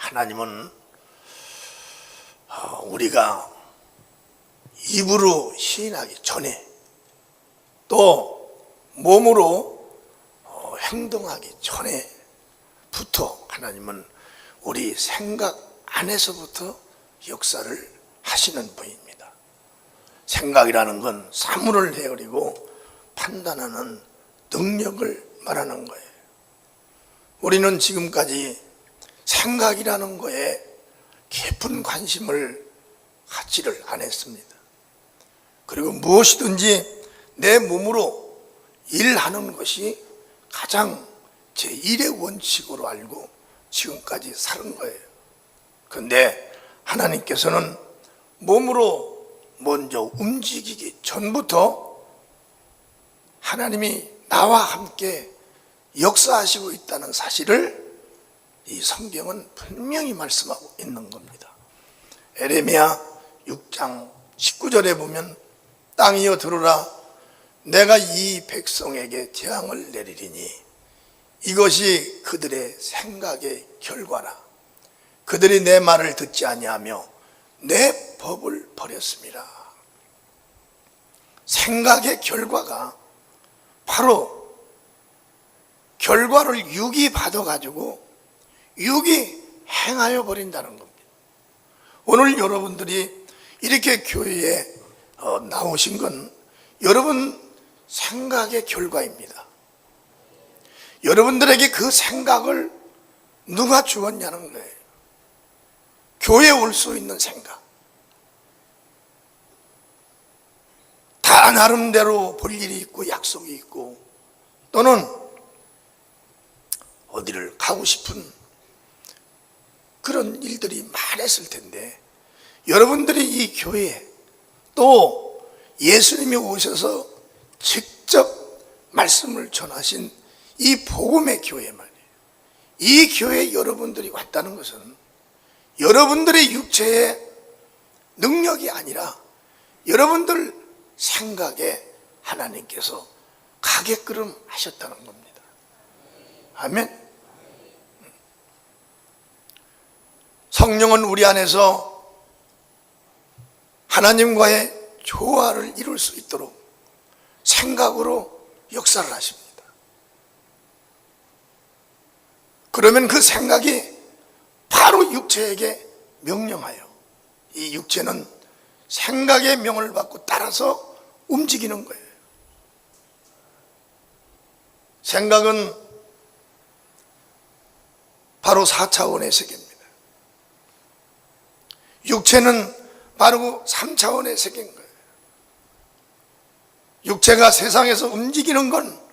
하나님은 우리가 입으로 시인하기 전에 또 몸으로 행동하기 전에부터 하나님은 우리 생각 안에서부터 역사를 하시는 분입니다. 생각이라는 건 사물을 헤아리고 판단하는 능력을 말하는 거예요. 우리는 지금까지 생각이라는 거에 깊은 관심을 갖지를 않았습니다. 그리고 무엇이든지 내 몸으로 일하는 것이 가장 제1의 원칙으로 알고 지금까지 사는 거예요. 그런데 하나님께서는 몸으로 먼저 움직이기 전부터 하나님이 나와 함께 역사하시고 있다는 사실을 이 성경은 분명히 말씀하고 있는 겁니다. 에레미야 6장 19절에 보면 땅이여 들으라 내가 이 백성에게 재앙을 내리리니 이것이 그들의 생각의 결과라. 그들이 내 말을 듣지 아니하며 내 법을 버렸습니다. 생각의 결과가 바로 결과를 육이 받아가지고 육이 행하여 버린다는 겁니다. 오늘 여러분들이 이렇게 교회에 나오신 건 여러분 생각의 결과입니다. 여러분들에게 그 생각을 누가 주었냐는 거예요. 교회에 올 수 있는 생각. 다 나름대로 볼 일이 있고 약속이 있고 또는 어디를 가고 싶은 그런 일들이 많았을 텐데 여러분들이 이 교회에 또 예수님이 오셔서 직접 말씀을 전하신 이 복음의 교회 말이에요. 이 교회에 여러분들이 왔다는 것은 여러분들의 육체의 능력이 아니라 여러분들 생각에 하나님께서 가게끔 하셨다는 겁니다. 아멘. 성령은 우리 안에서 하나님과의 조화를 이룰 수 있도록 생각으로 역사를 하십니다. 그러면 그 생각이 바로 육체에게 명령하여 이 육체는 생각의 명을 받고 따라서 움직이는 거예요. 생각은 바로 4차원의 세계입니다. 육체는 바로 3차원의 세계인 거예요. 육체가 세상에서 움직이는 건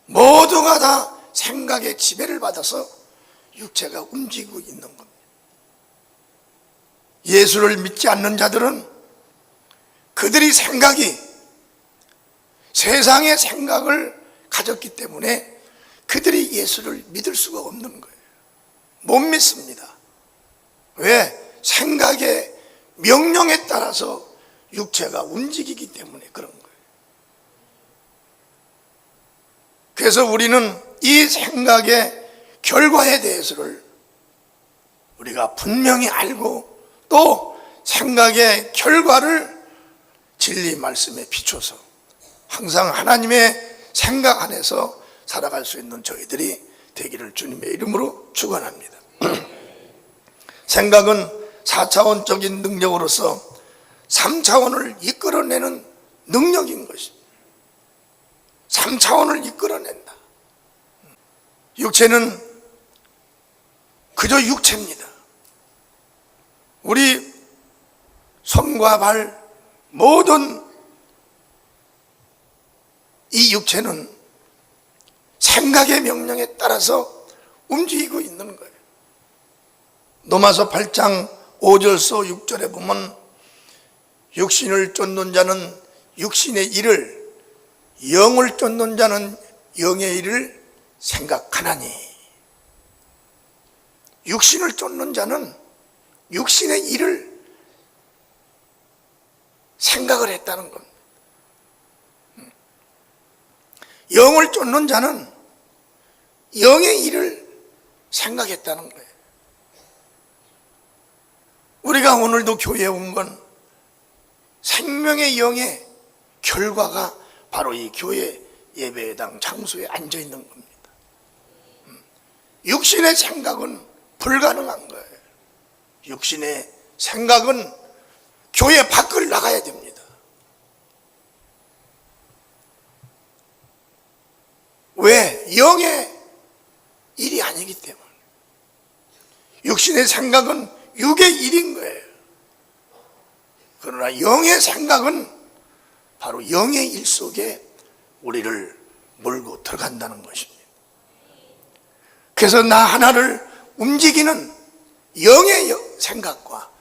모두가 다 생각의 지배를 받아서 육체가 움직이고 있는 겁니다. 예수를 믿지 않는 자들은 그들이 생각이 세상의 생각을 가졌기 때문에 그들이 예수를 믿을 수가 없는 거예요. 못 믿습니다. 왜? 생각의 명령에 따라서 육체가 움직이기 때문에 그런 거예요. 그래서 우리는 이 생각의 결과에 대해서를 우리가 분명히 알고 또 생각의 결과를 진리 말씀에 비춰서 항상 하나님의 생각 안에서 살아갈 수 있는 저희들이 되기를 주님의 이름으로 축원합니다. 생각은 4차원적인 능력으로서 3차원을 이끌어내는 능력인 것입니다. 3차원을 이끌어낸다. 육체는 그저 육체입니다. 우리 손과 발 모든 이 육체는 생각의 명령에 따라서 움직이고 있는 거예요. 로마서 8장 5절서 6절에 보면 육신을 쫓는 자는 육신의 일을 영을 쫓는 자는 영의 일을 생각하나니 육신을 쫓는 자는 육신의 일을 생각을 했다는 겁니다. 영을 쫓는 자는 영의 일을 생각했다는 거예요. 우리가 오늘도 교회에 온 건 생명의 영의 결과가 바로 이 교회 예배당 장소에 앉아 있는 겁니다. 육신의 생각은 불가능한 거예요. 육신의 생각은 교회 밖을 나가야 됩니다. 왜? 영의 일이 아니기 때문에. 육신의 생각은 육의 일인 거예요. 그러나 영의 생각은 바로 영의 일 속에 우리를 몰고 들어간다는 것입니다. 그래서 나 하나를 움직이는 영의 생각과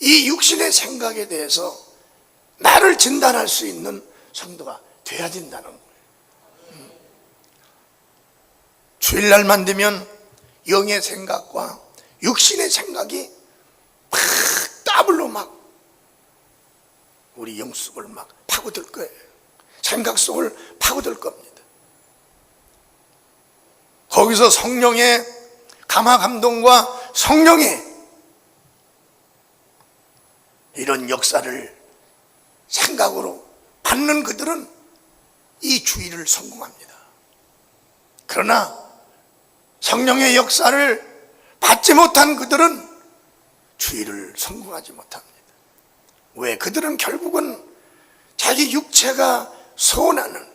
이 육신의 생각에 대해서 나를 진단할 수 있는 성도가 돼야 된다는 거예요. 주일날만 되면 영의 생각과 육신의 생각이 막 더블로 막 우리 영 속을 막 파고들 거예요. 생각 속을 파고들 겁니다. 거기서 성령의 감화 감동과 성령의 이런 역사를 생각으로 받는 그들은 이 주의를 성공합니다. 그러나 성령의 역사를 받지 못한 그들은 주의를 성공하지 못합니다. 왜? 그들은 결국은 자기 육체가 소원하는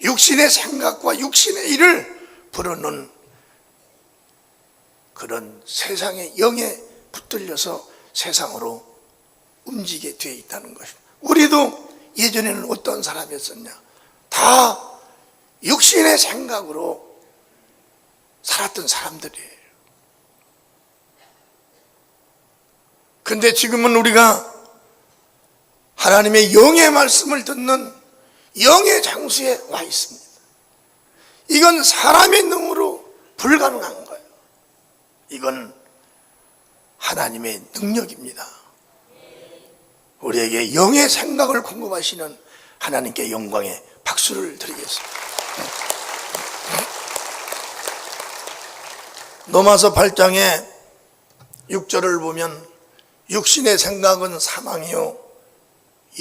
육신의 생각과 육신의 일을 부르는 그런 세상의 영에 붙들려서 세상으로 움직이게 되어 있다는 것입니다. 우리도 예전에는 어떤 사람이었었냐? 다 육신의 생각으로 살았던 사람들이에요. 근데 지금은 우리가 하나님의 영의 말씀을 듣는 영의 장소에 와 있습니다. 이건 사람의 능으로 불가능한 거예요. 이건 하나님의 능력입니다. 우리에게 영의 생각을 공급하시는 하나님께 영광의 박수를 드리겠습니다. 로마서 8장의 6절을 보면 육신의 생각은 사망이요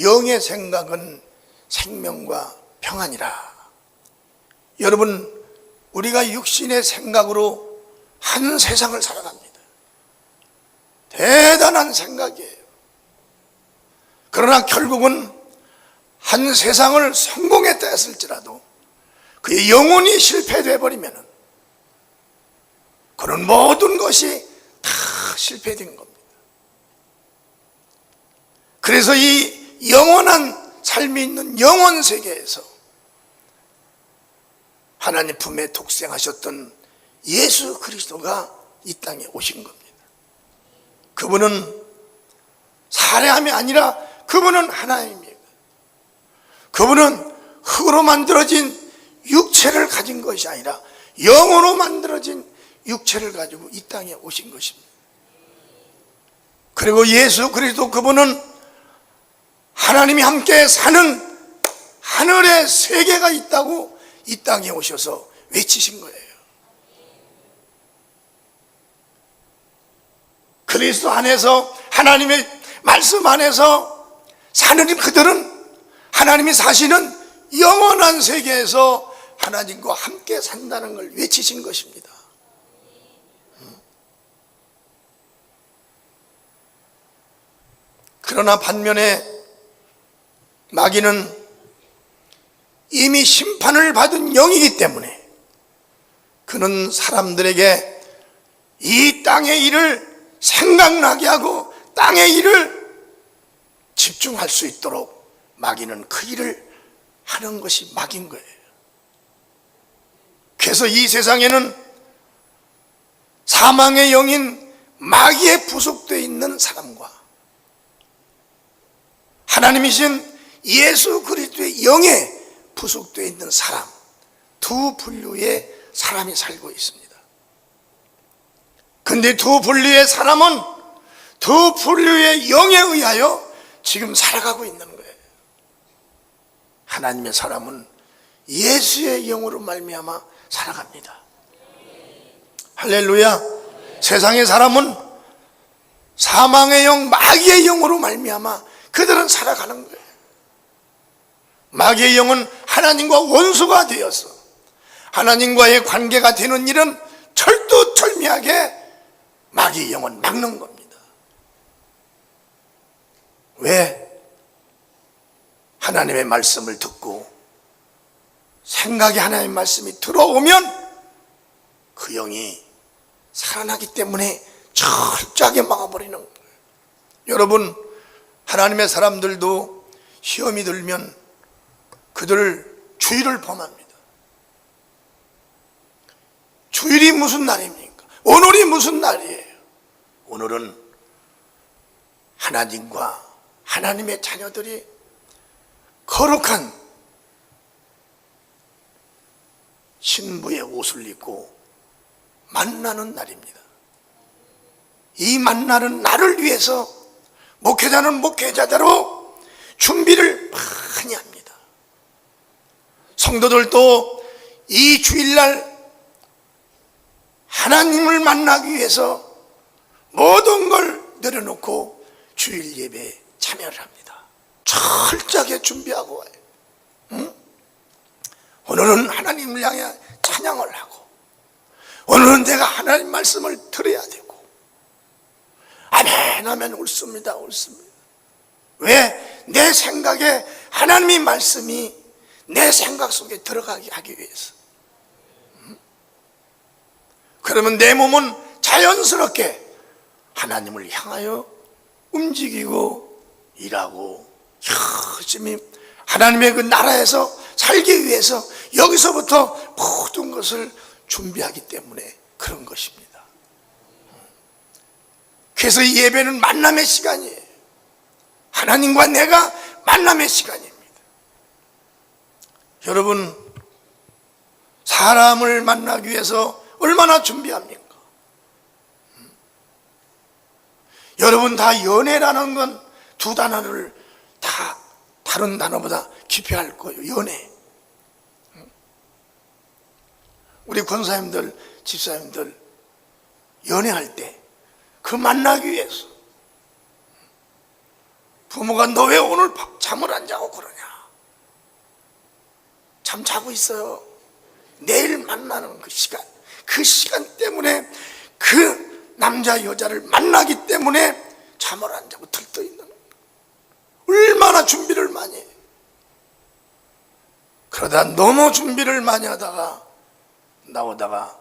영의 생각은 생명과 평안이라. 여러분, 우리가 육신의 생각으로 한 세상을 살아갑니다. 대단한 생각이에요. 그러나 결국은 한 세상을 성공했다 했을지라도 그의 영혼이 실패되어 버리면 그런 모든 것이 다 실패된 겁니다. 그래서 이 영원한 삶이 있는 영원 세계에서 하나님 품에 독생하셨던 예수 그리스도가 이 땅에 오신 겁니다. 그분은 살해함이 아니라 그분은 하나님입니다. 그분은 흙으로 만들어진 육체를 가진 것이 아니라 영으로 만들어진 육체를 가지고 이 땅에 오신 것입니다. 그리고 예수 그리스도 그분은 하나님이 함께 사는 하늘의 세계가 있다고 이 땅에 오셔서 외치신 거예요. 그리스도 안에서 하나님의 말씀 안에서 사는 그들은 하나님이 사시는 영원한 세계에서 하나님과 함께 산다는 걸 외치신 것입니다. 그러나 반면에 마귀는 이미 심판을 받은 영이기 때문에 그는 사람들에게 이 땅의 일을 생각나게 하고 땅의 일을 집중할 수 있도록 마귀는 그 일을 하는 것이 마귀인 거예요. 그래서 이 세상에는 사망의 영인 마귀에 부속되어 있는 사람과 하나님이신 예수 그리스도의 영에 부속되어 있는 사람, 두 분류의 사람이 살고 있습니다. 근데 두 분류의 사람은 두 분류의 영에 의하여 지금 살아가고 있는 거예요. 하나님의 사람은 예수의 영으로 말미암아 살아갑니다. 할렐루야. 세상의 사람은 사망의 영, 마귀의 영으로 말미암아 그들은 살아가는 거예요. 마귀의 영은 하나님과 원수가 되어서 하나님과의 관계가 되는 일은 철두철미하게 마귀의 영은 막는 겁니다. 왜? 하나님의 말씀을 듣고 생각이 하나님의 말씀이 들어오면 그 영이 살아나기 때문에 철저하게 막아버리는 거예요. 여러분, 하나님의 사람들도 시험이 들면 그들 주일을 범합니다. 주일이 무슨 날입니까? 오늘이 무슨 날이에요? 오늘은 하나님과 하나님의 자녀들이 거룩한 신부의 옷을 입고 만나는 날입니다. 이 만나는 날을 위해서 목회자는 목회자대로 준비를 많이 합니다. 성도들도 이 주일날 하나님을 만나기 위해서 모든 걸 내려놓고 주일 예배에 참여를 합니다. 철저하게 준비하고 와요. 응? 오늘은 하나님을 향해 찬양을 하고, 오늘은 내가 하나님 말씀을 들어야 되고, 아멘 하면 옳습니다. 옳습니다. 왜? 내 생각에 하나님의 말씀이 내 생각 속에 들어가게 하기 위해서. 그러면 내 몸은 자연스럽게 하나님을 향하여 움직이고 일하고 열심히 하나님의 그 나라에서 살기 위해서 여기서부터 모든 것을 준비하기 때문에 그런 것입니다. 그래서 이 예배는 만남의 시간이에요. 하나님과 내가 만남의 시간입니다. 여러분, 사람을 만나기 위해서 얼마나 준비합니까? 여러분, 다 연애라는 건 두 단어를 다 다른 단어보다 깊이 할 거예요. 연애. 우리 권사님들, 집사님들 연애할 때 그 만나기 위해서 부모가 너 왜 오늘 잠을 안 자고 그러냐? 잠 자고 있어요. 내일 만나는 그 시간 때문에 그 남자 여자를 만나기 때문에 잠을 안 자고 들떠있는 거예요. 얼마나 준비를 많이 해요. 그러다 너무 준비를 많이 하다가 나오다가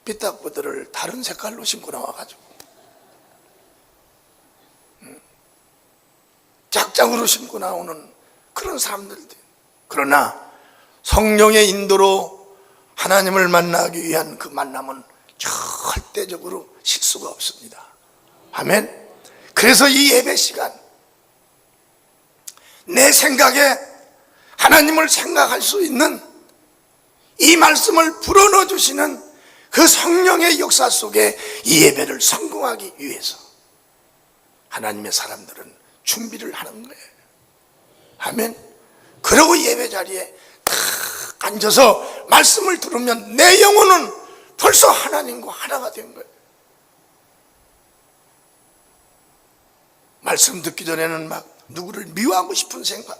삐딱부들을 다른 색깔로 신고 나와가지고 짝짝으로 신고 나오는 그런 사람들도. 그러나 성령의 인도로 하나님을 만나기 위한 그 만남은 절대적으로 실수가 없습니다. 아멘. 그래서 이 예배 시간, 내 생각에 하나님을 생각할 수 있는 이 말씀을 불어넣어 주시는 그 성령의 역사 속에 이 예배를 성공하기 위해서 하나님의 사람들은 준비를 하는 거예요. 아멘. 그러고 예배 자리에 딱 앉아서 말씀을 들으면 내 영혼은 벌써 하나님과 하나가 된 거예요. 말씀 듣기 전에는 막 누구를 미워하고 싶은 생각,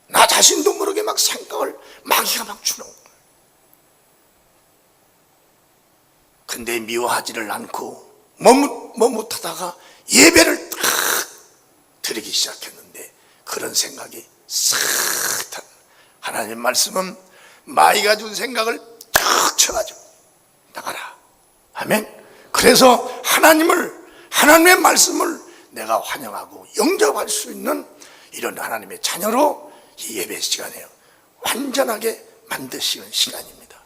나 자신도 모르게 막 생각을 마귀가 막 주는 거예요. 근데 미워하지를 않고 머뭇하다가 예배를 딱 드리기 시작했는데 그런 생각이 싹 하나님 말씀은 마귀가 준 생각을 쫙 쳐가지고 나가라. 아멘. 그래서 하나님의 말씀을 내가 환영하고 영접할 수 있는 이런 하나님의 자녀로 이 예배 시간에 완전하게 만드시는 시간입니다.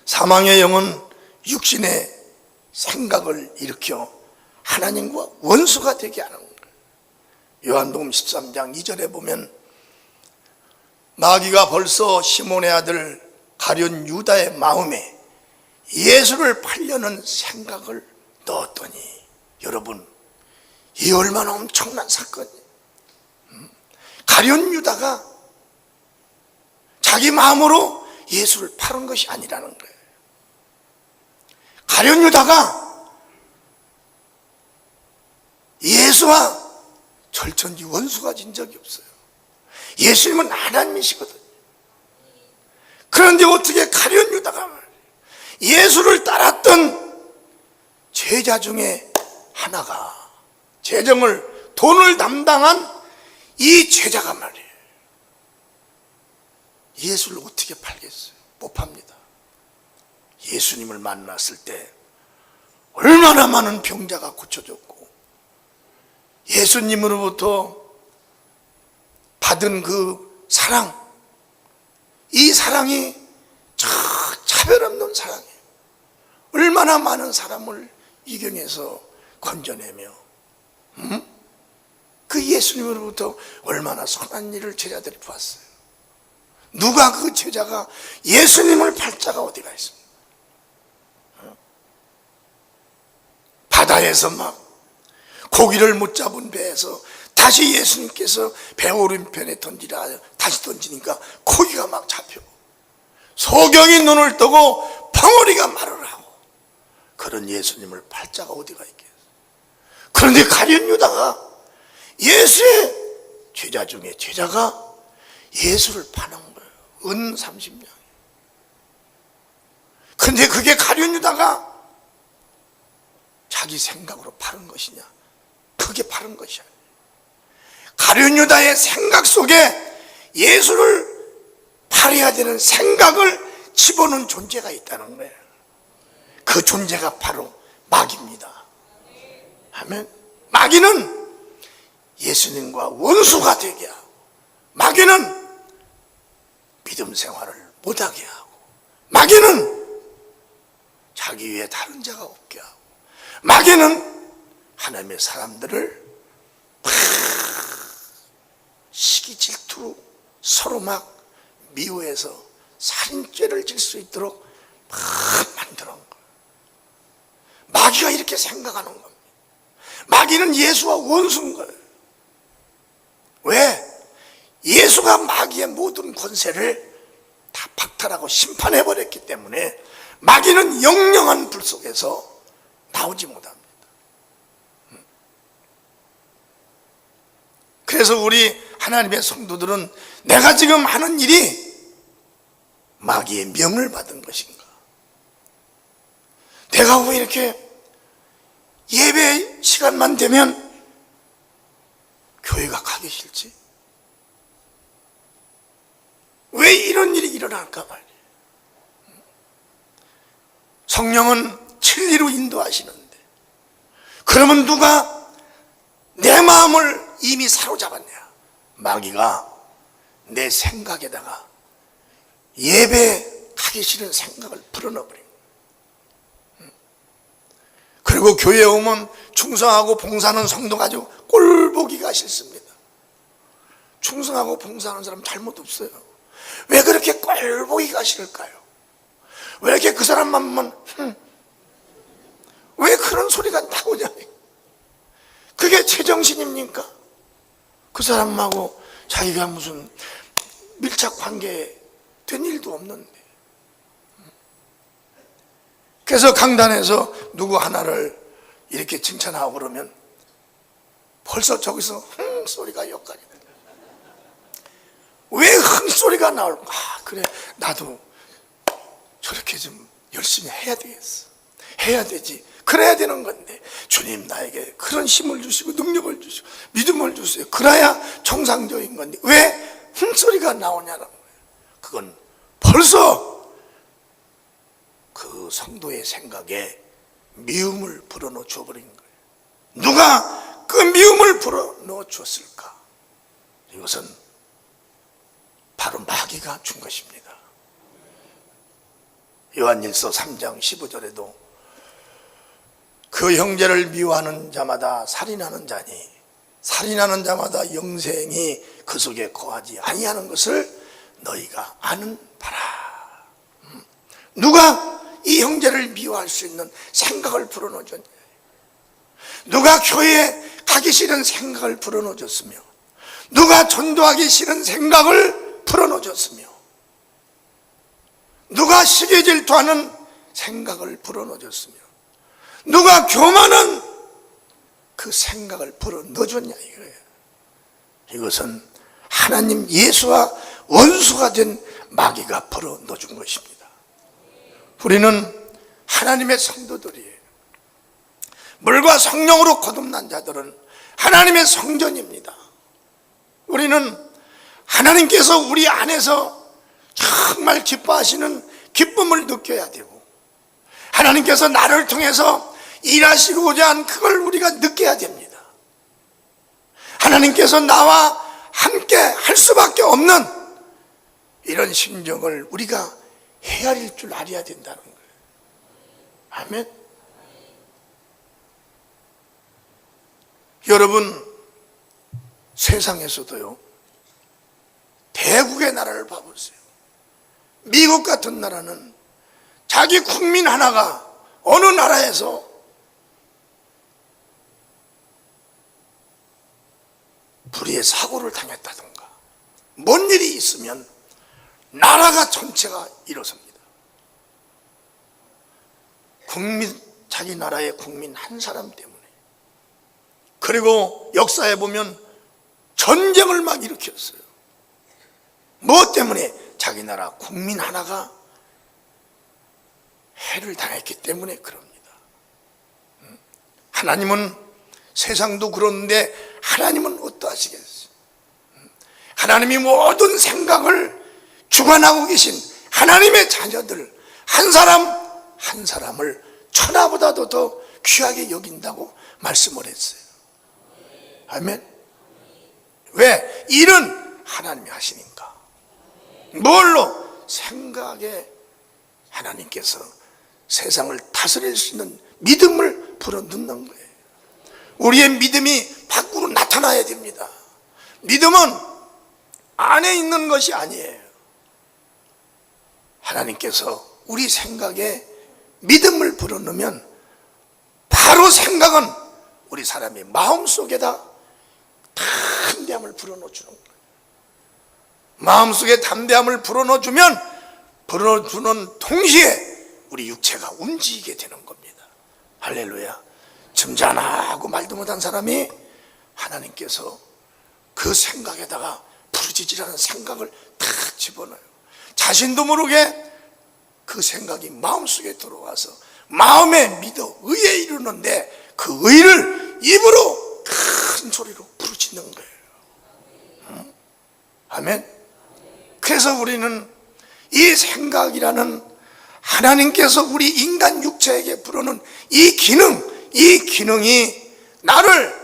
사망의 영은 육신의 생각을 일으켜 하나님과 원수가 되게 하는 거예요. 요한복음 13장 2절에 보면 마귀가 벌써 시몬의 아들 가룟 유다의 마음에 예수를 팔려는 생각을 넣었더니, 여러분, 이 얼마나 엄청난 사건이에요. 가룟 유다가 자기 마음으로 예수를 팔은 것이 아니라는 거예요. 가룟 유다가 예수와 절천지 원수가 진 적이 없어요. 예수님은 하나님이시거든요. 그런데 어떻게 가룟 유다가 예수를 따랐던 제자 중에 하나가, 재정을, 돈을 담당한 이 제자가 말이에요, 예수를 어떻게 팔겠어요? 못 팝니다. 예수님을 만났을 때 얼마나 많은 병자가 고쳐졌고, 예수님으로부터 받은 그 사랑, 이 사랑이 차별 없는 사랑이에요. 얼마나 많은 사람을 이경에서 건져내며, 그 예수님으로부터 얼마나 선한 일을 제자들이 봤어요. 누가 그 제자가 예수님을 팔 자가 어디가 있습니까? 바다에서 막 고기를 못 잡은 배에서 다시 예수님께서 배 오른편에 던지라 다시 던지니까 고기가 막 잡히고, 소경이 눈을 뜨고 벙어리가 말을 하고, 그런 예수님을 팔 자가 어디가 있겠어요? 그런데 가룟 유다가, 예수의 제자 중에 제자가 예수를 파는 거예요. 은 30냥. 근데 그게 가룟 유다가 자기 생각으로 파는 것이냐? 그게 파는 것이 아니에요. 가룟 유다의 생각 속에 예수를 팔아야 되는 생각을 집어넣은 존재가 있다는 거예요. 그 존재가 바로 마귀입니다. 아멘. 마귀는 예수님과 원수가 되게 하고, 마귀는 믿음 생활을 못하게 하고, 마귀는 자기 위에 다른 자가 없게 하고, 마귀는 하나님의 사람들을 시기 질투로 서로 막 미워해서 살인죄를 질 수 있도록 막 만들어 놓은 거예요. 마귀가 이렇게 생각하는 겁니다. 마귀는 예수와 원수인 거예요. 왜? 예수가 마귀의 모든 권세를 다 박탈하고 심판해버렸기 때문에 마귀는 영영한 불 속에서 나오지 못합니다. 그래서 우리 하나님의 성도들은 내가 지금 하는 일이 마귀의 명을 받은 것인가? 내가 왜 이렇게 예배 시간만 되면 교회가 가기 싫지? 왜 이런 일이 일어날까 말이에요. 성령은 진리로 인도하시는데, 그러면 누가 내 마음을 이미 사로잡았냐? 마귀가 내 생각에다가 예배 가기 싫은 생각을 불어넣어버린 거예요. 그리고 교회에 오면 충성하고 봉사하는 성도 가지고 꼴보기가 싫습니다. 충성하고 봉사하는 사람 잘못 없어요. 왜 그렇게 꼴보기가 싫을까요? 왜 이렇게 그 사람만 왜 그런 소리가 나오냐? 그게 제정신입니까? 그 사람하고 자기가 무슨 밀착 관계 된 일도 없는데. 그래서 강단에서 누구 하나를 이렇게 칭찬하고 그러면 벌써 저기서 흥 소리가 여기까지. 왜 흥 소리가 나올까? 그래, 나도 저렇게 좀 열심히 해야 되겠어. 해야 되지. 그래야 되는 건데, 주님 나에게 그런 힘을 주시고 능력을 주시고 믿음을 주세요. 그래야 정상적인 건데 왜 흥소리가 나오냐는 거예요. 그건 벌써 그 성도의 생각에 미움을 불어넣어 줘버린 거예요. 누가 그 미움을 불어넣어 줬을까? 이것은 바로 마귀가 준 것입니다. 요한일서 3장 15절에도 그 형제를 미워하는 자마다 살인하는 자니 살인하는 자마다 영생이 그 속에 거하지 아니하는 것을 너희가 아는 바라. 누가 이 형제를 미워할 수 있는 생각을 불어넣어 줬냐? 누가 교회에 가기 싫은 생각을 불어넣어 줬으며, 누가 전도하기 싫은 생각을 불어넣어 줬으며, 누가 시기 질투하는 생각을 불어넣어줬으며 누가 교만한 그 생각을 불어넣어줬냐 이거예요. 이것은 하나님 예수와 원수가 된 마귀가 불어넣어준 것입니다. 우리는 하나님의 성도들이에요. 물과 성령으로 거듭난 자들은 하나님의 성전입니다. 우리는 하나님께서 우리 안에서 정말 기뻐하시는 기쁨을 느껴야 되고 하나님께서 나를 통해서 일하시고자 한 그걸 우리가 느껴야 됩니다. 하나님께서 나와 함께 할 수밖에 없는 이런 심정을 우리가 헤아릴 줄 알아야 된다는 거예요. 아멘. 여러분, 세상에서도요, 대국의 나라를 봐보세요. 미국 같은 나라는 자기 국민 하나가 어느 나라에서 불의의 사고를 당했다든가 뭔 일이 있으면 나라가 전체가 일어섭니다. 자기 나라의 국민 한 사람 때문에. 그리고 역사에 보면 전쟁을 막 일으켰어요. 무엇 때문에? 자기 나라 국민 하나가 해를 당했기 때문에 그럽니다. 하나님은 세상도 그런데 하나님은 어떠하시겠어요? 하나님이 모든 생각을 주관하고 계신 하나님의 자녀들 한 사람 한 사람을 천하보다도 더 귀하게 여긴다고 말씀을 했어요. 아멘. 왜? 일은 하나님이 하시니까. 뭘로? 생각에 하나님께서 세상을 다스릴 수 있는 믿음을 불어넣는 거예요. 우리의 믿음이 밖으로 나타나야 됩니다. 믿음은 안에 있는 것이 아니에요. 하나님께서 우리 생각에 믿음을 불어넣으면 바로 생각은 우리 사람의 마음속에다 담대함을 불어넣어주는 거예요. 마음속에 담대함을 불어넣어주는 동시에 우리 육체가 움직이게 되는 겁니다. 할렐루야. 점잖하고 말도 못한 사람이 하나님께서 그 생각에다가 부르짖으라는 생각을 다 집어넣어요. 자신도 모르게 그 생각이 마음속에 들어와서 마음에 믿어 의에 이르는데 그 의를 입으로 큰 소리로 부르짖는 거예요. 아멘. 그래서 우리는 이 생각이라는 하나님께서 우리 인간 육체에게 부르는 이 기능이 나를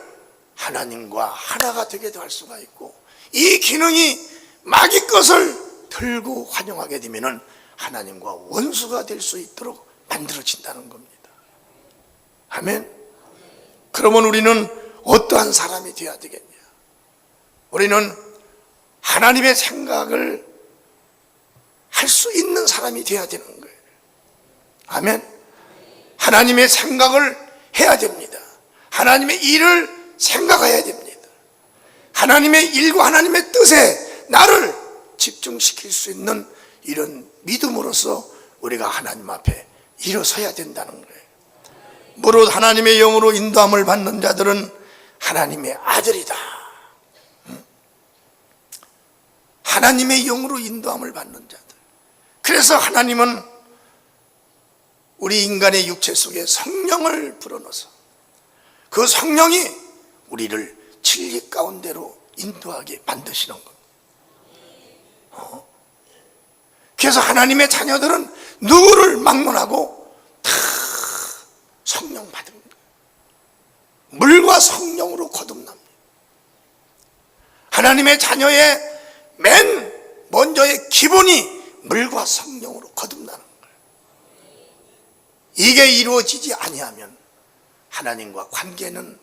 하나님과 하나가 되게 할 수가 있고, 이 기능이 마귀 것을 들고 환영하게 되면 하나님과 원수가 될 수 있도록 만들어진다는 겁니다. 아멘. 그러면 우리는 어떠한 사람이 되어야 되겠냐? 우리는 하나님의 생각을 할 수 있는 사람이 되어야 되는 거예요. 아멘. 하나님의 생각을 해야 됩니다. 하나님의 일을 생각해야 됩니다. 하나님의 일과 하나님의 뜻에 나를 집중시킬 수 있는 이런 믿음으로써 우리가 하나님 앞에 일어서야 된다는 거예요. 무릇 하나님의 영으로 인도함을 받는 자들은 하나님의 아들이다. 하나님의 영으로 인도함을 받는 자들. 그래서 하나님은 우리 인간의 육체 속에 성령을 불어넣어서 그 성령이 우리를 진리 가운데로 인도하게 만드시는 겁니다. 그래서 하나님의 자녀들은 누구를 막론하고 다 성령 받은 거예요. 물과 성령으로 거듭납니다. 하나님의 자녀의 맨 먼저의 기본이 물과 성령으로 거듭나는 거예요. 이게 이루어지지 아니하면 하나님과 관계는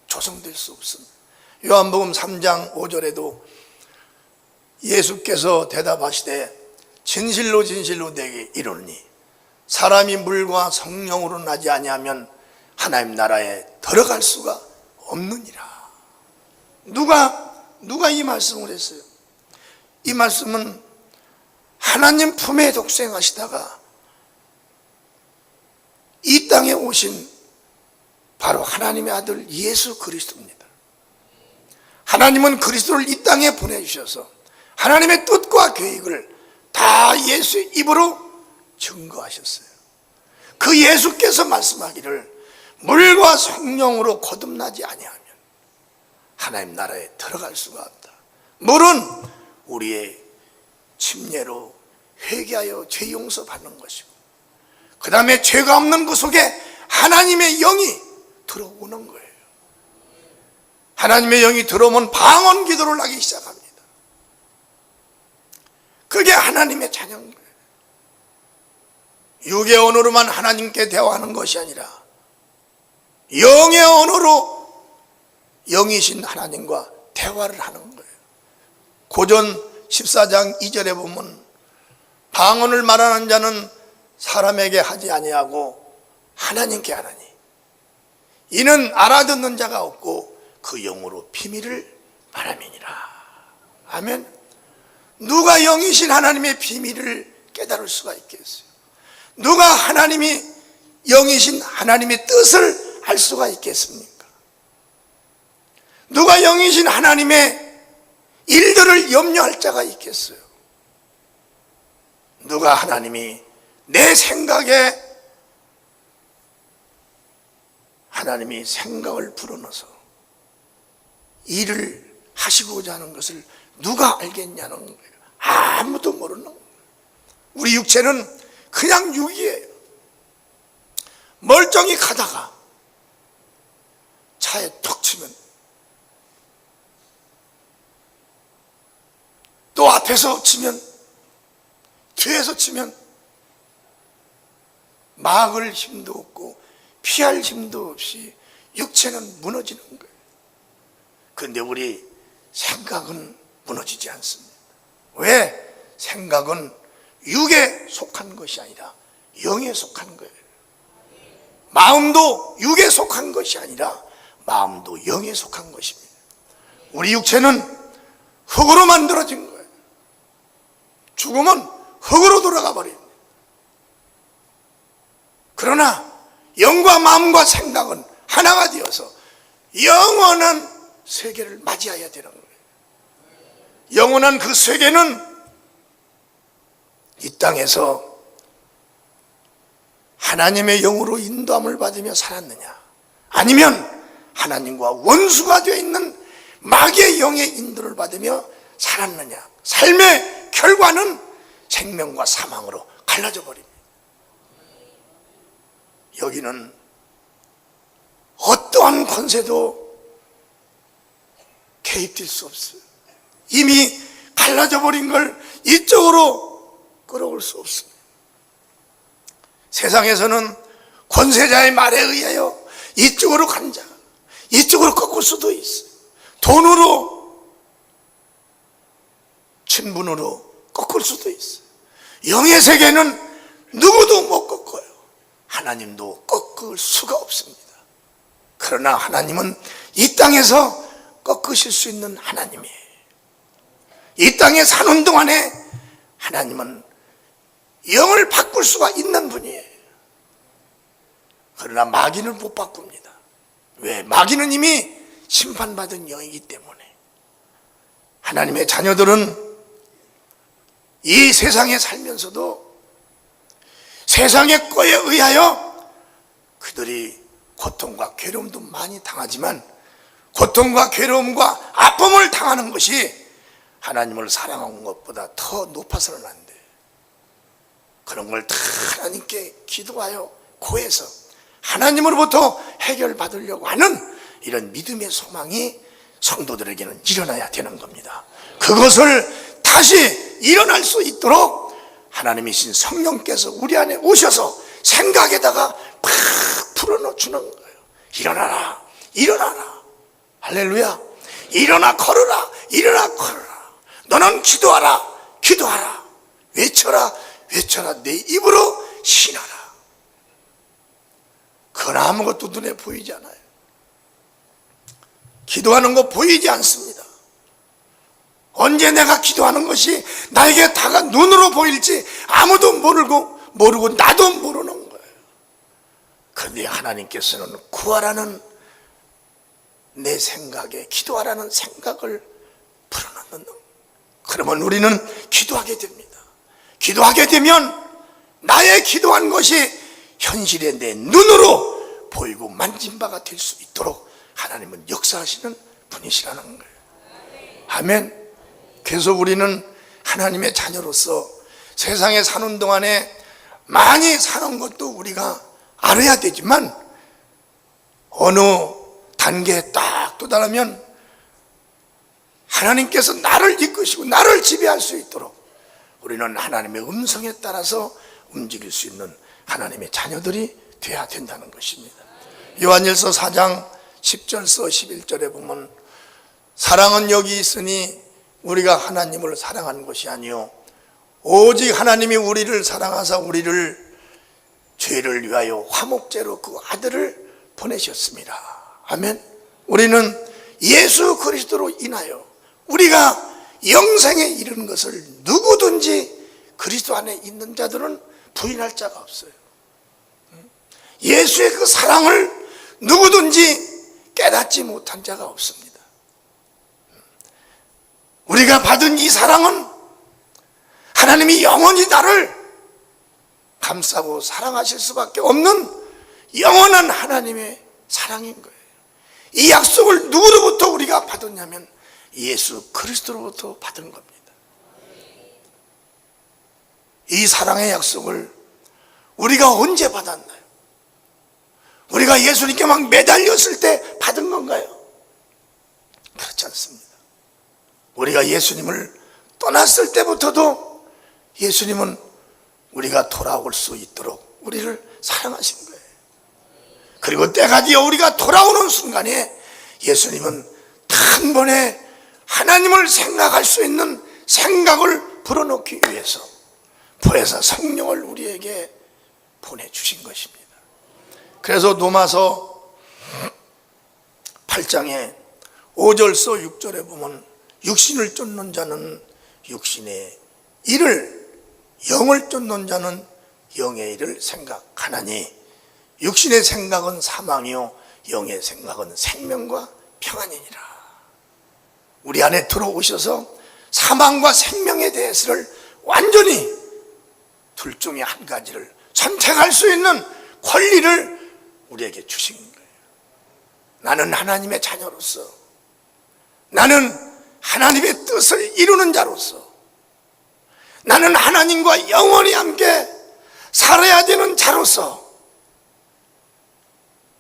조성될 수 없습니다. 요한복음 3장 5절에도 예수께서 대답하시되 진실로 진실로 내게 이르노니 사람이 물과 성령으로 나지 아니하면 하나님 나라에 들어갈 수가 없느니라. 누가 이 말씀을 했어요? 이 말씀은 하나님 품에 독생하시다가 이 땅에 오신 바로 하나님의 아들 예수 그리스도입니다. 하나님은 그리스도를 이 땅에 보내주셔서 하나님의 뜻과 계획을 다 예수의 입으로 증거하셨어요. 그 예수께서 말씀하기를 물과 성령으로 거듭나지 아니하면 하나님 나라에 들어갈 수가 없다. 물은 우리의 침례로 회개하여 죄 용서받는 것이고, 그 다음에 죄가 없는 그 속에 하나님의 영이 들어오는 거예요. 하나님의 영이 들어오면 방언 기도를 하기 시작합니다. 그게 하나님의 자녀인 거예요. 육의 언어로만 하나님께 대화하는 것이 아니라 영의 언어로 영이신 하나님과 대화를 하는 거예요. 고전 14장 2절에 보면 방언을 말하는 자는 사람에게 하지 아니하고 하나님께 하나니 이는 알아듣는 자가 없고 그 영으로 비밀을 말함이니라. 아멘. 누가 영이신 하나님의 비밀을 깨달을 수가 있겠어요? 누가 하나님이 영이신 하나님의 뜻을 알 수가 있겠습니까? 누가 영이신 하나님의 일들을 염려할 자가 있겠어요? 누가 하나님이 내 생각에 하나님이 생각을 불어넣어서 일을 하시고자 하는 것을 누가 알겠냐는 거예요. 아무도 모르는 거예요. 우리 육체는 그냥 육이에요. 멀쩡히 가다가 차에 툭 치면, 또 앞에서 치면, 뒤에서 치면 막을 힘도 없고 피할 힘도 없이 육체는 무너지는 거예요. 그런데 우리 생각은 무너지지 않습니다. 왜? 생각은 육에 속한 것이 아니라 영에 속한 거예요. 마음도 육에 속한 것이 아니라 마음도 영에 속한 것입니다. 우리 육체는 흙으로 만들어진 거예요. 죽으면 흙으로 돌아가 버립니다. 그러나 영과 마음과 생각은 하나가 되어서 영원한 세계를 맞이해야 되는 거예요. 영원한 그 세계는 이 땅에서 하나님의 영으로 인도함을 받으며 살았느냐, 아니면 하나님과 원수가 되어 있는 마귀의 영의 인도를 받으며 살았느냐, 삶의 결과는 생명과 사망으로 갈라져 버립니다. 여기는 어떠한 권세도 개입될 수 없어요. 이미 갈라져 버린 걸 이쪽으로 끌어올 수 없습니다. 세상에서는 권세자의 말에 의하여 이쪽으로 간 자, 이쪽으로 꺾을 수도 있어요. 돈으로, 친분으로 꺾을 수도 있어요. 영의 세계는 누구도 못 꺾어요. 하나님도 꺾을 수가 없습니다. 그러나 하나님은 이 땅에서 꺾으실 수 있는 하나님이에요. 이 땅에 사는 동안에 하나님은 영을 바꿀 수가 있는 분이에요. 그러나 마귀는 못 바꿉니다. 왜? 마귀는 이미 심판받은 영이기 때문에. 하나님의 자녀들은 이 세상에 살면서도 세상의 거에 의하여 그들이 고통과 괴로움도 많이 당하지만, 고통과 괴로움과 아픔을 당하는 것이 하나님을 사랑하는 것보다 더 높아서는 안 돼요. 그런 걸 다 하나님께 기도하여 고해서 하나님으로부터 해결받으려고 하는 이런 믿음의 소망이 성도들에게는 일어나야 되는 겁니다. 그것을 다시 일어날 수 있도록 하나님이신 성령께서 우리 안에 오셔서 생각에다가 팍 풀어넣어주는 거예요. 일어나라, 일어나라, 할렐루야. 일어나 걸어라, 일어나 걸어라. 너는 기도하라, 기도하라. 외쳐라, 외쳐라. 내 입으로 신하라. 그건 아무것도 눈에 보이지 않아요. 기도하는 거 보이지 않습니다. 언제 내가 기도하는 것이 나에게 다가 눈으로 보일지 아무도 모르고 나도 모르는 거예요. 그런데 하나님께서는 구하라는 내 생각에 기도하라는 생각을 불어넣는 것. 그러면 우리는 기도하게 됩니다. 기도하게 되면 나의 기도한 것이 현실에 내 눈으로 보이고 만진 바가 될 수 있도록 하나님은 역사하시는 분이시라는 거예요. 아멘. 그래서 우리는 하나님의 자녀로서 세상에 사는 동안에 많이 사는 것도 우리가 알아야 되지만 어느 단계에 딱 도달하면 하나님께서 나를 이끄시고 나를 지배할 수 있도록 우리는 하나님의 음성에 따라서 움직일 수 있는 하나님의 자녀들이 되어야 된다는 것입니다. 요한일서 4장 10절서 11절에 보면 사랑은 여기 있으니 우리가 하나님을 사랑한 것이 아니요 오직 하나님이 우리를 사랑하사 우리를 죄를 위하여 화목제로 그 아들을 보내셨습니다. 아멘. 우리는 예수 그리스도로 인하여 우리가 영생에 이르는 것을 누구든지 그리스도 안에 있는 자들은 부인할 자가 없어요. 예수의 그 사랑을 누구든지 깨닫지 못한 자가 없습니다. 우리가 받은 이 사랑은 하나님이 영원히 나를 감싸고 사랑하실 수밖에 없는 영원한 하나님의 사랑인 거예요. 이 약속을 누구로부터 우리가 받았냐면 예수 그리스도로부터 받은 겁니다. 이 사랑의 약속을 우리가 언제 받았나요? 우리가 예수님께 막 매달렸을 때 받은 건가요? 그렇지 않습니다. 우리가 예수님을 떠났을 때부터도 예수님은 우리가 돌아올 수 있도록 우리를 사랑하신 거예요. 그리고 때가 되어 우리가 돌아오는 순간에 예수님은 단번에 하나님을 생각할 수 있는 생각을 불어넣기 위해서 보혜사 성령을 우리에게 보내주신 것입니다. 그래서 로마서 8장에 5절서 6절에 보면 육신을 쫓는 자는 육신의 일을, 영을 쫓는 자는 영의 일을 생각하나니 육신의 생각은 사망이요 영의 생각은 생명과 평안이니라. 우리 안에 들어오셔서 사망과 생명에 대해서를 완전히 둘 중에 한 가지를 선택할 수 있는 권리를 우리에게 주신 거예요. 나는 하나님의 자녀로서, 나는 하나님의 뜻을 이루는 자로서, 나는 하나님과 영원히 함께 살아야 되는 자로서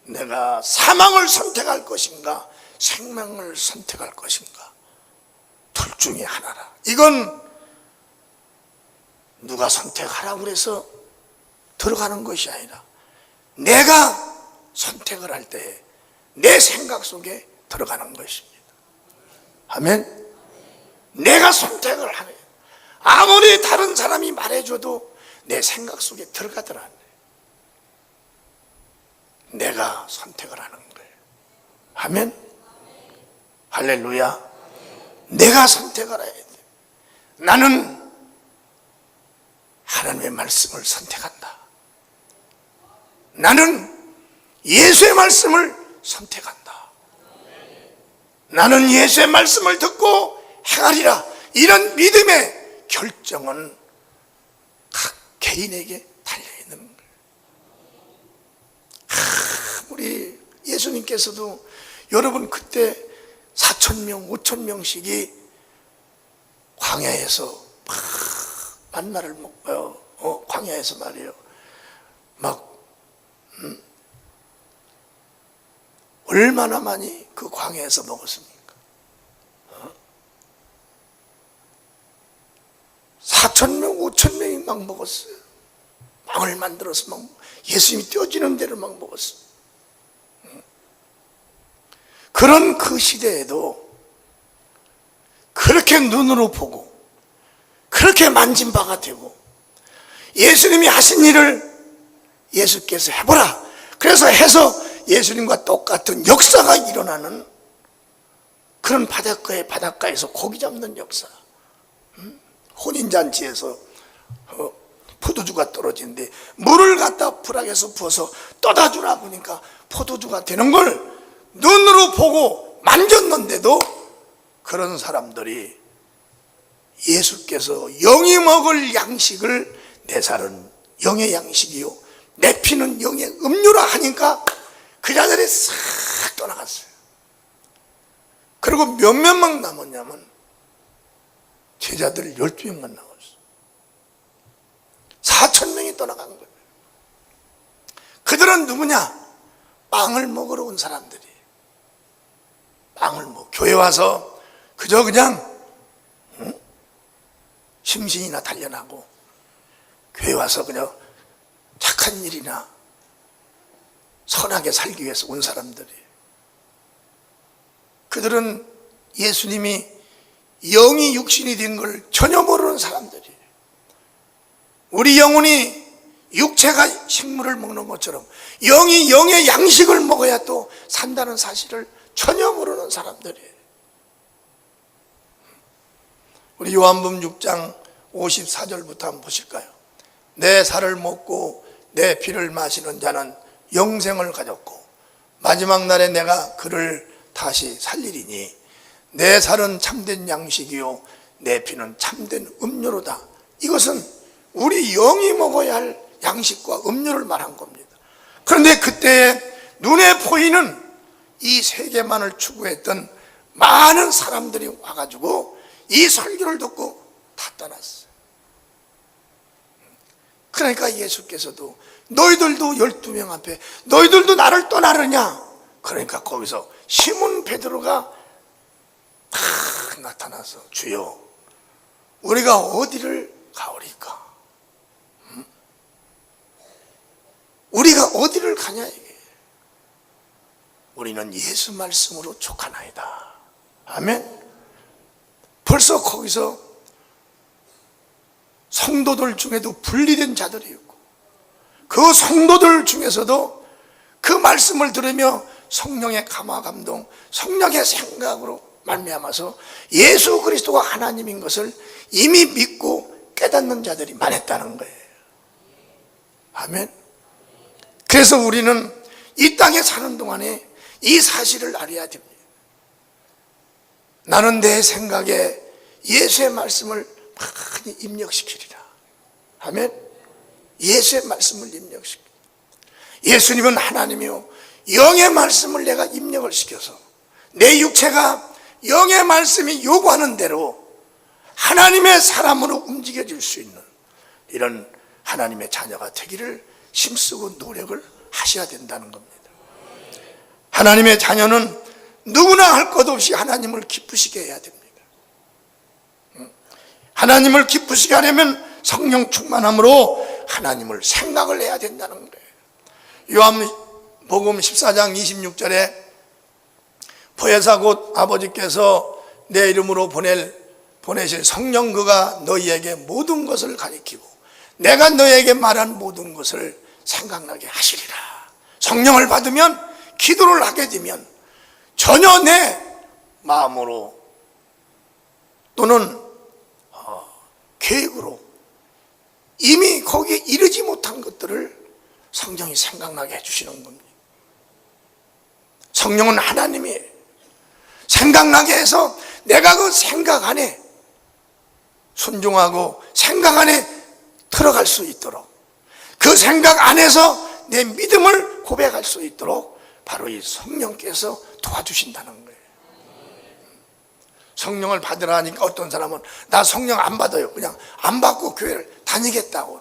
내가 사망을 선택할 것인가 생명을 선택할 것인가 둘 중에 하나라. 이건 누가 선택하라고 그래서 들어가는 것이 아니라 내가 선택을 할 때 내 생각 속에 들어가는 것입니다. 아멘. 내가 선택을 하네. 아무리 다른 사람이 말해줘도 내 생각 속에 들어가더라. 내가 선택을 하는 거예요. 아멘. 할렐루야. 내가 선택을 해야 돼. 나는 하나님의 말씀을 선택한다. 나는 예수의 말씀을 선택한다. 나는 예수의 말씀을 듣고 행하리라. 이런 믿음의 결정은 각 개인에게 달려있는 거예요. 우리 예수님께서도 여러분 그때 4,000명, 5,000명씩이 광야에서 막 만나를 먹어요. 광야에서 말이에요. 막 얼마나 많이 그 광야에서 먹었습니까? 4,000명, 5,000명이 막 먹었어요. 망을 만들어서 막 예수님이 뛰어지는 대로 막 먹었어요. 그런 그 시대에도 그렇게 눈으로 보고 그렇게 만진 바가 되고 예수님이 하신 일을 예수께서 해보라. 그래서 해서 예수님과 똑같은 역사가 일어나는 그런 바닷가에서 고기 잡는 역사. 혼인잔치에서 포도주가 떨어지는데 물을 갖다 불악에서 부어서 떠다 주라 보니까 포도주가 되는 걸 눈으로 보고 만졌는데도 그런 사람들이 예수께서 영이 먹을 양식을 내 살은 영의 양식이요 내 피는 영의 음료라 하니까 그 자들이 싹 떠나갔어요. 그리고 몇몇 명 남았냐면 제자들 12명만 남았어요. 4,000명이 떠나간 거예요. 그들은 누구냐? 빵을 먹으러 온 사람들이. 빵을 먹어. 교회 와서 그저 그냥 심신이나 단련하고 교회 와서 그냥 착한 일이나 선하게 살기 위해서 온 사람들이. 그들은 예수님이 영이 육신이 된 걸 전혀 모르는 사람들이. 우리 영혼이 육체가 식물을 먹는 것처럼 영이 영의 양식을 먹어야 또 산다는 사실을 전혀 모르는 사람들이. 우리 요한복음 6장 54절부터 한번 보실까요? 내 살을 먹고 내 피를 마시는 자는 영생을 가졌고 마지막 날에 내가 그를 다시 살리리니 내 살은 참된 양식이요 내 피는 참된 음료로다. 이것은 우리 영이 먹어야 할 양식과 음료를 말한 겁니다. 그런데 그때 눈에 보이는 이 세계만을 추구했던 많은 사람들이 와가지고 이 설교를 듣고 다 떠났어요. 그러니까 예수께서도 너희들도 12명 앞에 너희들도 나를 떠나느냐? 그러니까 거기서 시몬 베드로가 딱 나타나서 주여 우리가 어디를 가오리까? 우리가 어디를 가냐 이게. 우리는 예수 말씀으로 족하나이다. 아멘. 벌써 거기서 성도들 중에도 분리된 자들이 있고 그 성도들 중에서도 그 말씀을 들으며 성령의 감화 감동, 성령의 생각으로 말미암아서 예수 그리스도가 하나님인 것을 이미 믿고 깨닫는 자들이 많았다는 거예요. 아멘. 그래서 우리는 이 땅에 사는 동안에 이 사실을 알아야 됩니다. 나는 내 생각에 예수의 말씀을 많이 입력시키리라. 아멘. 예수의 말씀을 입력시키리라. 예수님은 하나님이요 영의 말씀을 내가 입력을 시켜서 내 육체가 영의 말씀이 요구하는 대로 하나님의 사람으로 움직여질 수 있는 이런 하나님의 자녀가 되기를 힘쓰고 노력을 하셔야 된다는 겁니다. 하나님의 자녀는 누구나 할 것 없이 하나님을 기쁘시게 해야 됩니다. 하나님을 기쁘시게 하려면 성령 충만함으로 하나님을 생각을 해야 된다는 거예요. 요한복음 14장 26절에 보혜사 곧 아버지께서 내 이름으로 보내실 성령 그가 너희에게 모든 것을 가리키고 내가 너희에게 말한 모든 것을 생각나게 하시리라. 성령을 받으면 기도를 하게 되면 전혀 내 마음으로 또는 계획으로 이미 거기에 이르지 못한 것들을 성령이 생각나게 해주시는 겁니다. 성령은 하나님이에요. 생각나게 해서 내가 그 생각 안에 순종하고 생각 안에 들어갈 수 있도록 그 생각 안에서 내 믿음을 고백할 수 있도록 바로 이 성령께서 도와주신다는 거예요. 성령을 받으라 하니까 어떤 사람은 나 성령 안 받아요. 그냥 안 받고 교회를 다니겠다고.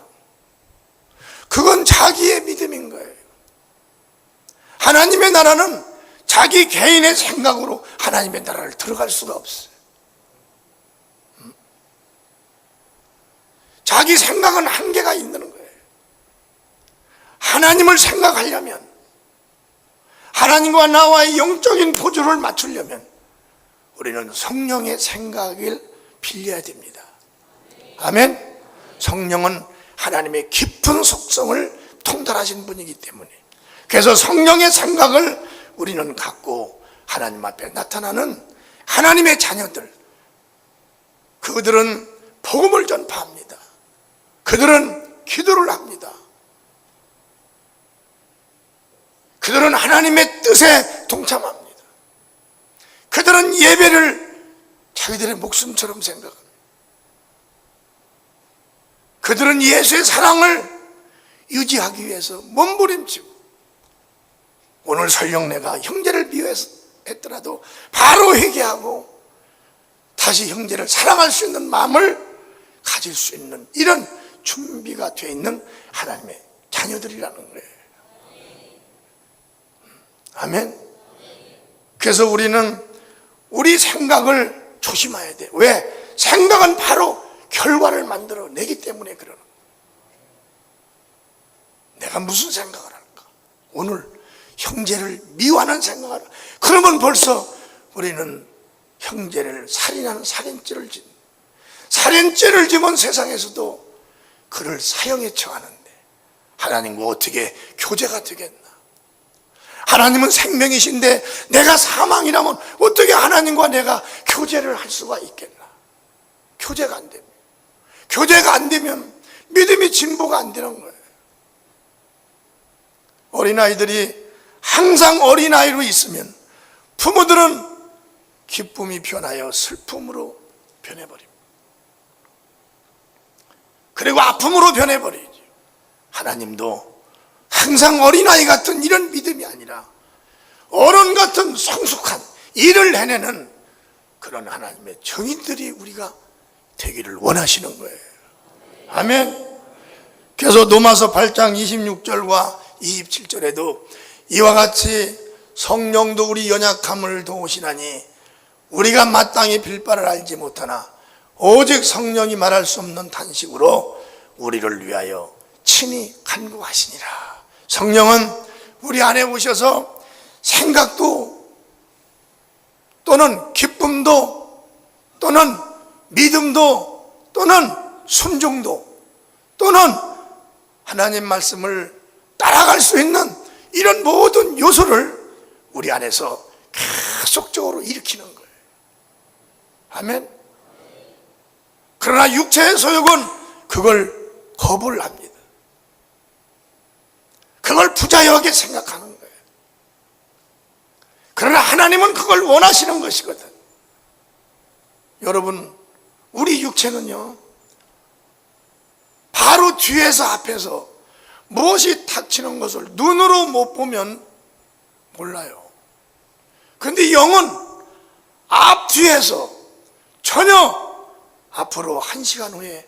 그건 자기의 믿음인 거예요. 하나님의 나라는 자기 개인의 생각으로 하나님의 나라를 들어갈 수가 없어요. 자기 생각은 한계가 있는 거예요. 하나님을 생각하려면 하나님과 나와의 영적인 보조를 맞추려면 우리는 성령의 생각을 빌려야 됩니다. 아멘. 성령은 하나님의 깊은 속성을 통달하신 분이기 때문에 그래서 성령의 생각을 우리는 갖고 하나님 앞에 나타나는 하나님의 자녀들, 그들은 복음을 전파합니다. 그들은 기도를 합니다. 그들은 하나님의 뜻에 동참합니다. 그들은 예배를 자기들의 목숨처럼 생각합니다. 그들은 예수의 사랑을 유지하기 위해서 몸부림치고, 오늘 설령 내가 형제를 미워했더라도 바로 회개하고 다시 형제를 사랑할 수 있는 마음을 가질 수 있는 이런 준비가 되어 있는 하나님의 자녀들이라는 거예요. 아멘. 그래서 우리는 우리 생각을 조심해야 돼. 왜? 생각은 바로 결과를 만들어내기 때문에 그러는 거예요. 내가 무슨 생각을 할까? 오늘 형제를 미워하는 생각을 할까? 그러면 벌써 우리는 형제를 살인하는 살인죄를 짓는, 살인죄를 지면 세상에서도 그를 사형에 처하는데 하나님과 어떻게 교제가 되겠나? 하나님은 생명이신데 내가 사망이라면 어떻게 하나님과 내가 교제를 할 수가 있겠나? 교제가 안 됩니다. 교제가 안 되면 믿음이 진보가 안 되는 거예요. 어린아이들이 항상 어린아이로 있으면 부모들은 기쁨이 변하여 슬픔으로 변해버립니다. 그리고 아픔으로 변해버리죠. 하나님도 항상 어린아이 같은 이런 믿음이 아니라 어른 같은 성숙한 일을 해내는 그런 하나님의 정인들이 우리가 되기를 원하시는 거예요. 아멘. 그래서 로마서 8장 26절과 27절에도 이와 같이 성령도 우리 연약함을 도우시나니 우리가 마땅히 빌 바를 알지 못하나 오직 성령이 말할 수 없는 탄식으로 우리를 위하여 친히 간구하시니라. 성령은 우리 안에 오셔서 생각도 또는 기쁨도 또는 믿음도 또는 순종도 또는 하나님 말씀을 따라갈 수 있는 이런 모든 요소를 우리 안에서 계속적으로 일으키는 거예요. 아멘. 그러나 육체의 소욕은 그걸 거부를 합니다. 그걸 부자여하게 생각하는 거예요. 그러나 하나님은 그걸 원하시는 것이거든. 여러분, 우리 육체는요, 바로 뒤에서 앞에서 무엇이 닥치는 것을 눈으로 못 보면 몰라요. 그런데 영은 앞뒤에서 전혀 앞으로 1시간 후에,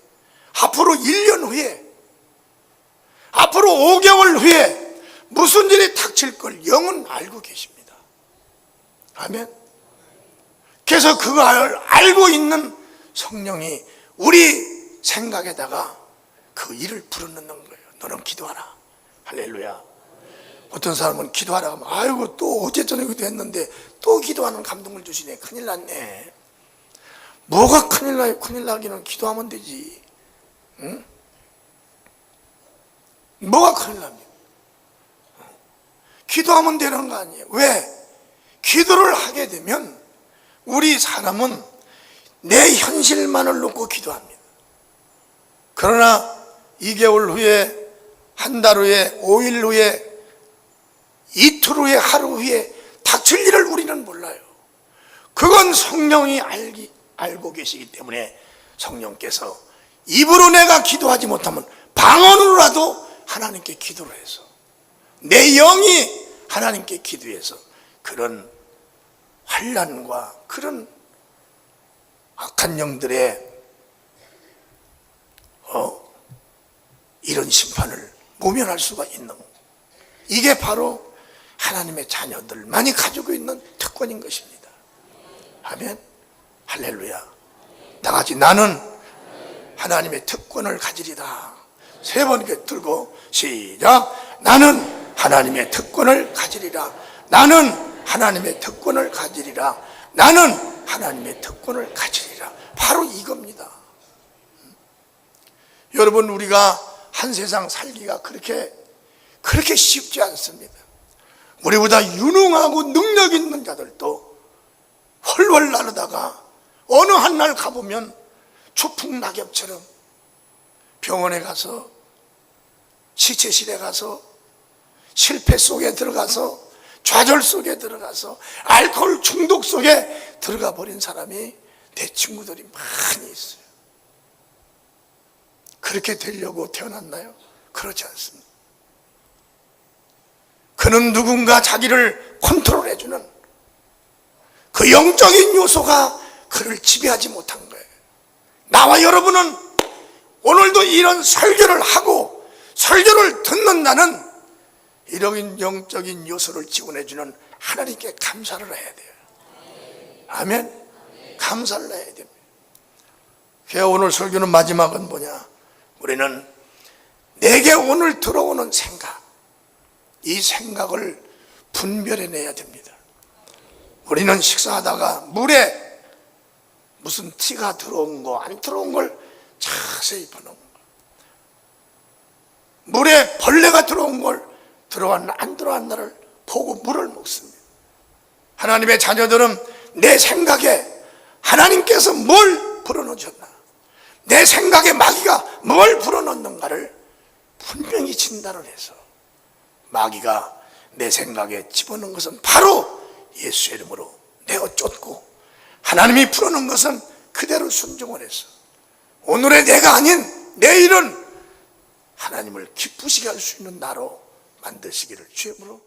앞으로 1년 후에, 앞으로 5개월 후에 무슨 일이 닥칠 걸 영은 알고 계십니다. 아멘. 그래서 그걸 알고 있는 성령이 우리 생각에다가 그 일을 불어넣는 거예요. 너는 기도하라. 할렐루야. 어떤 사람은 기도하라 하면 아이고 또 어제 저녁에 기도했는데 또 기도하는 감동을 주시네. 큰일 났네. 뭐가 큰일 나요? 큰일 나기는 기도하면 되지. 응? 뭐가 큰일 납니까? 기도하면 되는 거 아니에요. 왜? 기도를 하게 되면 우리 사람은 내 현실만을 놓고 기도합니다. 그러나 2개월 후에, 한 달 후에, 5일 후에, 이틀 후에, 하루 후에 닥칠 일을 우리는 몰라요. 그건 성령이 알고 계시기 때문에 성령께서 입으로 내가 기도하지 못하면 방언으로라도 하나님께 기도를 해서 내 영이 하나님께 기도해서 그런 환난과 그런 악한 영들의 이런 심판을 모면할 수가 있는 거예요. 이게 바로 하나님의 자녀들만이 가지고 있는 특권인 것입니다. 아멘. 할렐루야. 다 같이 나는 하나님의 특권을 가지리다. 3번 들고 시작. 나는 하나님의 특권을 가지리라. 나는 하나님의 특권을 가지리라. 나는 하나님의 특권을 가지리라. 바로 이겁니다. 여러분, 우리가 한 세상 살기가 그렇게 쉽지 않습니다. 우리보다 유능하고 능력 있는 자들도 헐헐 나르다가 어느 한 날 가보면 추풍낙엽처럼 병원에 가서, 지체실에 가서, 실패 속에 들어가서, 좌절 속에 들어가서, 알코올 중독 속에 들어가 버린 사람이 내 친구들이 많이 있어요. 그렇게 되려고 태어났나요? 그렇지 않습니다. 그는 누군가 자기를 컨트롤해주는 그 영적인 요소가 그를 지배하지 못한 거예요. 나와 여러분은 오늘도 이런 설교를 하고 설교를 듣는 나는 이런 영적인 요소를 지원해주는 하나님께 감사를 해야 돼요. 아멘. 감사를 해야 됩니다. 그래서 오늘 설교는 마지막은 뭐냐? 우리는 내게 오늘 들어오는 생각, 이 생각을 분별해내야 됩니다. 우리는 식사하다가 물에 무슨 티가 들어온 거 안 들어온 걸 자세히 보는 거예요. 물에 벌레가 들어온 걸 들어왔나 안 들어왔나를 보고 물을 먹습니다. 하나님의 자녀들은 내 생각에 하나님께서 뭘 불어넣으셨나, 내 생각에 마귀가 뭘 불어넣는가를 분명히 진단을 해서 마귀가 내 생각에 집어넣은 것은 바로 예수의 이름으로 내어 쫓고, 하나님이 풀어놓은 것은 그대로 순종을 해서 오늘의 내가 아닌 내일은 하나님을 기쁘시게 할 수 있는 나로 만드시기를 주의 이름으로